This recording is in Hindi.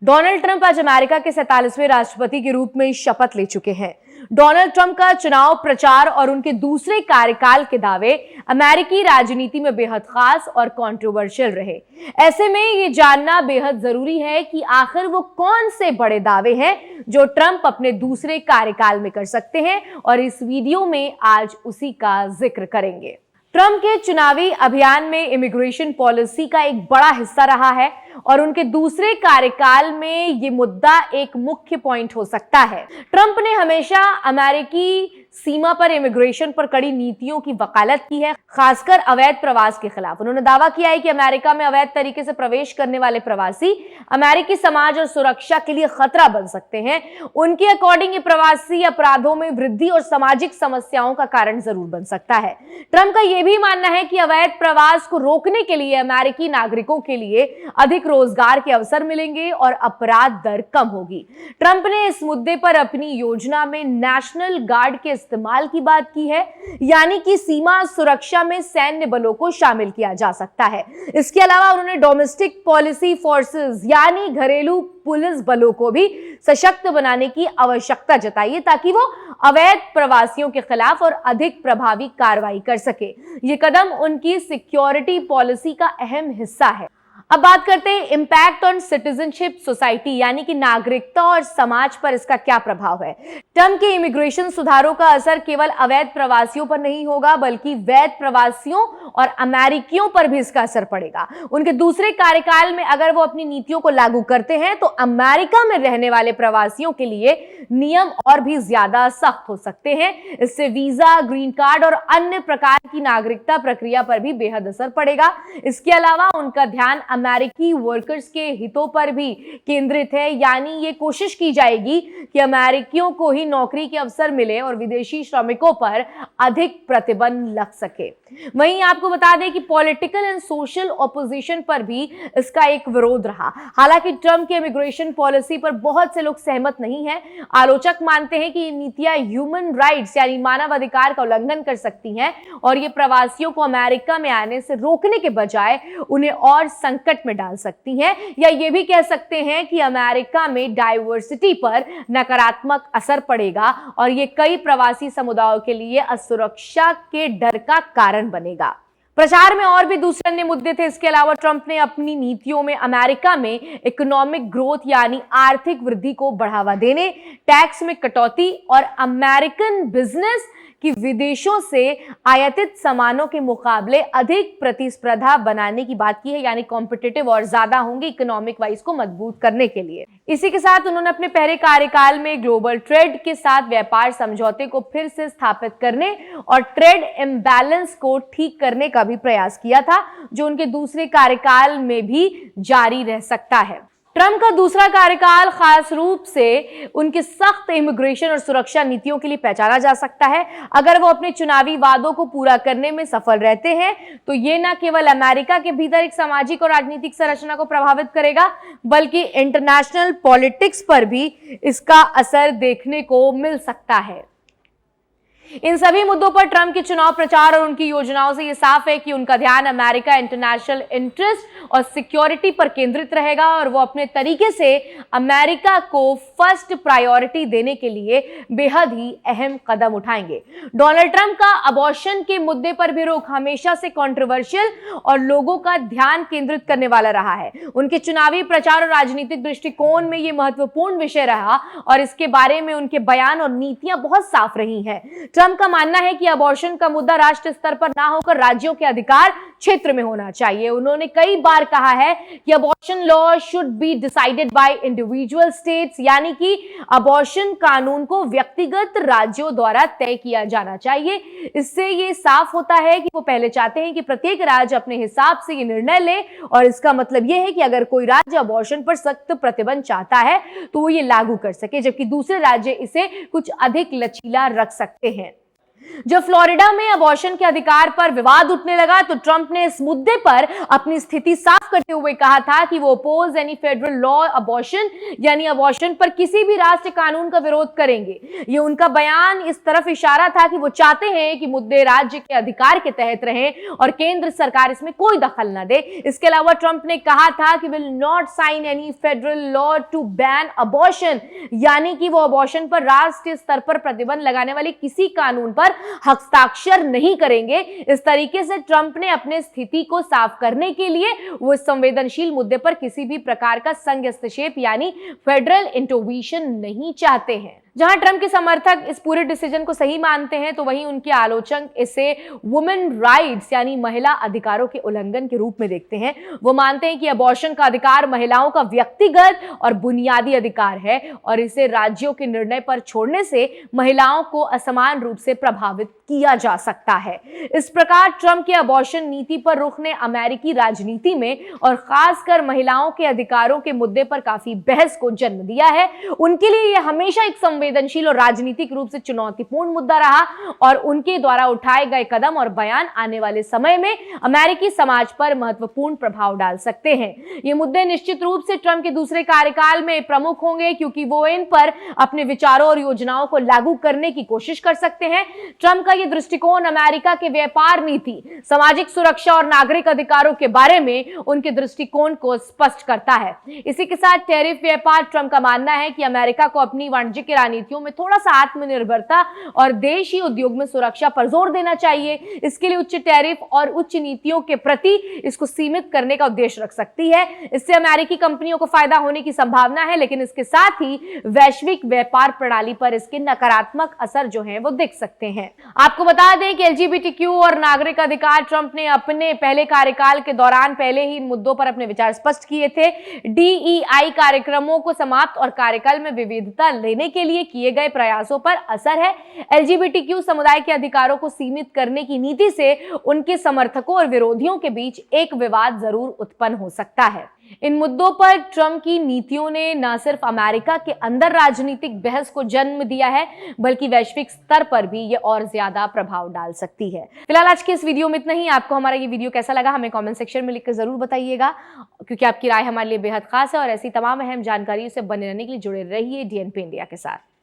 डोनाल्ड ट्रंप आज अमेरिका के 47वें राष्ट्रपति के रूप में शपथ ले चुके हैं। डोनाल्ड ट्रंप का चुनाव प्रचार और उनके दूसरे कार्यकाल के दावे अमेरिकी राजनीति में बेहद खास और कंट्रोवर्शियल रहे। ऐसे में ये जानना बेहद जरूरी है कि आखिर वो कौन से बड़े दावे हैं जो ट्रंप अपने दूसरे कार्यकाल में कर सकते हैं, और इस वीडियो में आज उसी का जिक्र करेंगे। ट्रंप के चुनावी अभियान में इमिग्रेशन पॉलिसी का एक बड़ा हिस्सा रहा है और उनके दूसरे कार्यकाल में ये मुद्दा एक मुख्य पॉइंट हो सकता है। ट्रंप ने हमेशा अमेरिकी सीमा पर इमिग्रेशन पर कड़ी नीतियों की वकालत की है, खासकर अवैध प्रवास के खिलाफ। उन्होंने दावा किया है कि अमेरिका में अवैध तरीके से प्रवेश करने वाले प्रवासी अमेरिकी समाज और सुरक्षा के लिए खतरा बन सकते हैं। उनके अकॉर्डिंग ये प्रवासी अपराधों में वृद्धि और सामाजिक समस्याओं का कारण जरूर बन सकता है। ट्रंप का यह भी मानना है कि अवैध प्रवास को रोकने के लिए अमेरिकी नागरिकों के लिए अधिक रोजगार के अवसर मिलेंगे और अपराध दर कम होगी। ट्रंप ने इस मुद्दे पर अपनी योजना में नेशनल गार्ड के इस्तेमाल की बात की है, यानी कि सीमा सुरक्षा में सैन्य बलों को शामिल किया जा सकता है। इसके अलावा उन्होंने डोमेस्टिक पॉलिसी फोर्सेस यानी घरेलू पुलिस बलों को भी सशक्त बनाने की आवश्यकता जताई है, ताकि वो अवैध प्रवासियों के खिलाफ और अधिक प्रभावी कार्रवाई कर सके। ये कदम उनकी सिक्योरिटी पॉलिसी का अहम हिस्सा है। अब बात करते हैं इम्पैक्ट ऑन सिटीजनशिप सोसाइटी, यानी कि नागरिकता और समाज पर इसका क्या प्रभाव है। ट्रंप के इमिग्रेशन सुधारों का असर केवल अवैध प्रवासियों पर नहीं होगा, बल्कि वैध प्रवासियों और अमेरिकियों पर भी इसका असर पड़ेगा। उनके दूसरे कार्यकाल में अगर वो अपनी नीतियों को लागू करते हैं तो अमेरिका में रहने वाले प्रवासियों के लिए नियम और भी ज्यादा सख्त हो सकते हैं। इससे वीजा, ग्रीन कार्ड और अन्य प्रकार की नागरिकता प्रक्रिया पर भी बेहद असर पड़ेगा। इसके अलावा उनका ध्यान अमेरिकी वर्कर्स के हितों पर भी केंद्रित है, यानी ये कोशिश की जाएगी कि अमेरिकियों को ही नौकरी के अवसर मिले और विदेशी श्रमिकों पर अधिक प्रतिबंध लग सके। वहीं आपको बता दें कि पॉलिटिकल एंड सोशल ऑपोजिशन पर भी इसका एक विरोध रहा। हालांकि ट्रंप की इमिग्रेशन पॉलिसी पर बहुत से लोग सहमत नहीं हैं। आलोचक मानते हैं कि ये नीतियां ह्यूमन राइट्स यानी मानव अधिकार का उल्लंघन कर सकती हैं और ये प्रवासियों को अमेरिका में आने से रोकने के बजाय उन्हें और संकट में डाल सकती हैं, या ये भी कह सकते हैं कि अमेरिका में डाइवर्सिटी पर नकारात्मक असर पड़ेगा और ये कई प्रवासी समुदायों के लिए असुरक्षा के डर का कारण बनेगा। प्रचार में और भी दूसरे अन्य मुद्दे थे। इसके अलावा ट्रंप ने अपनी नीतियों में अमेरिका में इकोनॉमिक ग्रोथ यानी आर्थिक वृद्धि को बढ़ावा देने, टैक्स में कटौती और अमेरिकन बिजनेस कि विदेशों से आयातित सामानों के मुकाबले अधिक प्रतिस्पर्धा बनाने की बात की है, यानी कॉम्पिटिटिव और ज्यादा होंगे इकोनॉमिक वाइज को मजबूत करने के लिए। इसी के साथ उन्होंने अपने पहले कार्यकाल में ग्लोबल ट्रेड के साथ व्यापार समझौते को फिर से स्थापित करने और ट्रेड इम्बैलेंस को ठीक करने का भी प्रयास किया था, जो उनके दूसरे कार्यकाल में भी जारी रह सकता है। ट्रंप का दूसरा कार्यकाल खास रूप से उनके सख्त इमिग्रेशन और सुरक्षा नीतियों के लिए पहचाना जा सकता है। अगर वो अपने चुनावी वादों को पूरा करने में सफल रहते हैं तो ये न केवल अमेरिका के भीतर एक सामाजिक और राजनीतिक संरचना को प्रभावित करेगा, बल्कि इंटरनेशनल पॉलिटिक्स पर भी इसका असर देखने को मिल सकता है। इन सभी मुद्दों पर ट्रंप के चुनाव प्रचार और उनकी योजनाओं से यह साफ है कि उनका ध्यान अमेरिका इंटरनेशनल इंटरेस्ट और सिक्योरिटी पर केंद्रित रहेगा और वो अपने तरीके से अमेरिका को फर्स्ट प्रायोरिटी देने के लिए बेहद ही अहम कदम उठाएंगे। डोनाल्ड ट्रंप का अबॉर्शन के मुद्दे पर भी रुख हमेशा से कंट्रोवर्शियल और लोगों का ध्यान केंद्रित करने वाला रहा है। उनके चुनावी प्रचार और राजनीतिक दृष्टिकोण में यह महत्वपूर्ण विषय रहा और इसके बारे में उनके बयान और नीतियां बहुत साफ रही हैं। ट्रंप का मानना है कि अबॉर्शन का मुद्दा राष्ट्र स्तर पर ना होकर राज्यों के अधिकार क्षेत्र में होना चाहिए। उन्होंने कई बार कहा है कि abortion law should be decided by individual states, यानी कि अबॉर्शन कानून को व्यक्तिगत राज्यों द्वारा तय किया जाना चाहिए। इससे ये साफ होता है कि वो पहले चाहते हैं कि प्रत्येक राज्य अपने हिसाब से ये निर्णय ले, और इसका मतलब ये है कि अगर कोई राज्य अबॉर्शन पर सख्त प्रतिबंध चाहता है तो वो ये लागू कर सके, जबकि दूसरे राज्य इसे कुछ अधिक लचीला रख सकते हैं। जब फ्लोरिडा में अबॉर्शन के अधिकार पर विवाद उठने लगा तो ट्रंप ने इस मुद्दे पर अपनी स्थिति साफ करते हुए कहा था कि वो oppose any federal law abortion यानी अबॉर्शन पर किसी भी राष्ट्रीय कानून का विरोध करेंगे। ये उनका बयान इस तरफ इशारा था कि वो चाहते हैं कि मुद्दे राज्य के अधिकार के तहत रहें और केंद्र सरकार इसमें कोई दखल न दे। इसके अलावा ट्रंप ने कहा था कि will not sign any federal law to ban abortion, यानी कि वो अबॉर्शन पर राष्ट्रीय स्तर पर प्रतिबंध लगाने वाले किसी कानून पर हस्ताक्षर नहीं करेंगे। इस तरीके से ट्रंप ने अपने स्थिति को साफ करने के लिए वो इस संवेदनशील मुद्दे पर किसी भी प्रकार का संघ हस्तक्षेप यानी फेडरल इंटरवेंशन नहीं चाहते हैं। जहां ट्रंप के समर्थक इस पूरे डिसीजन को सही मानते हैं तो वहीं उनके आलोचक इसे वुमेन राइट्स यानी महिला अधिकारों के उल्लंघन के रूप में देखते हैं। वो मानते हैं कि अबॉर्शन का अधिकार महिलाओं का व्यक्तिगत और बुनियादी अधिकार है और इसे राज्यों के निर्णय पर छोड़ने से महिलाओं को असमान रूप से प्रभावित किया जा सकता है। इस प्रकार ट्रंप के अबॉर्शन नीति पर रुख ने अमेरिकी राजनीति में और खासकर महिलाओं के अधिकारों के मुद्दे पर काफी बहस को जन्म दिया है। उनके लिए यह हमेशा एक संवेदनशील और राजनीतिक रूप से चुनौतीपूर्ण मुद्दा रहा और उनके द्वारा उठाए गए कदम और बयान आने वाले समय में अमेरिकी समाज पर महत्वपूर्ण प्रभाव डाल सकते हैं। ये मुद्दे निश्चित रूप से ट्रंप के दूसरे कार्यकाल में प्रमुख होंगे क्योंकि वो इन पर अपने विचारों और योजनाओं को लागू करने की कोशिश कर सकते हैं। ट्रंप का ये दृष्टिकोण अमेरिका के व्यापार नीति, सामाजिक सुरक्षा और नागरिक अधिकारों के बारे में उनके दृष्टिकोण को स्पष्ट करता है। इसी के साथ टैरिफ व्यापार ट्रंप का मानना है कि अमेरिका को अपनी वाणिज्यिक नीतियों में थोड़ा सा आत्मनिर्भरता और देशी उद्योग में सुरक्षा पर जोर देना चाहिए। इसके लिए उच्च टैरिफ और उच्च नीतियों के प्रति इसको सीमित करने का उद्देश्य रख सकती है। इससे अमेरिकी कंपनियों को फायदा होने की संभावना है, लेकिन इसके साथ ही वैश्विक व्यापार प्रणाली पर इसके नकारात्मक असर जो है वो दिख सकते हैं। आपको बता दें कि एलजीबीटीक्यू और नागरिक अधिकार ट्रंप ने अपने पहले कार्यकाल के दौरान पहले ही इन मुद्दों पर अपने विचार स्पष्ट किए थे। डीईआई कार्यक्रमों को समाप्त और कार्यकाल में विविधता लेने के लिए किए गए प्रयासों पर असर है। एलजीबीटीक्यू समुदाय के अधिकारों को सीमित करने की नीति से उनके समर्थकों और विरोधियों के बीच एक विवाद जरूर उत्पन्न हो सकता है। इन मुद्दों पर ट्रंप की नीतियों ने न सिर्फ अमेरिका के अंदर राजनीतिक बहस को जन्म दिया है बल्कि वैश्विक स्तर पर भी ये और ज्यादा प्रभाव डाल सकती है। फिलहाल आज के इस वीडियो में इतना ही। आपको हमारा ये वीडियो कैसा लगा हमें कमेंट सेक्शन में लिखकर जरूर बताइएगा, क्योंकि आपकी राय हमारे लिए बेहद खास है और ऐसी तमाम अहम जानकारियों से बने रहने के लिए जुड़े रहिए डीएनपी इंडिया के साथ।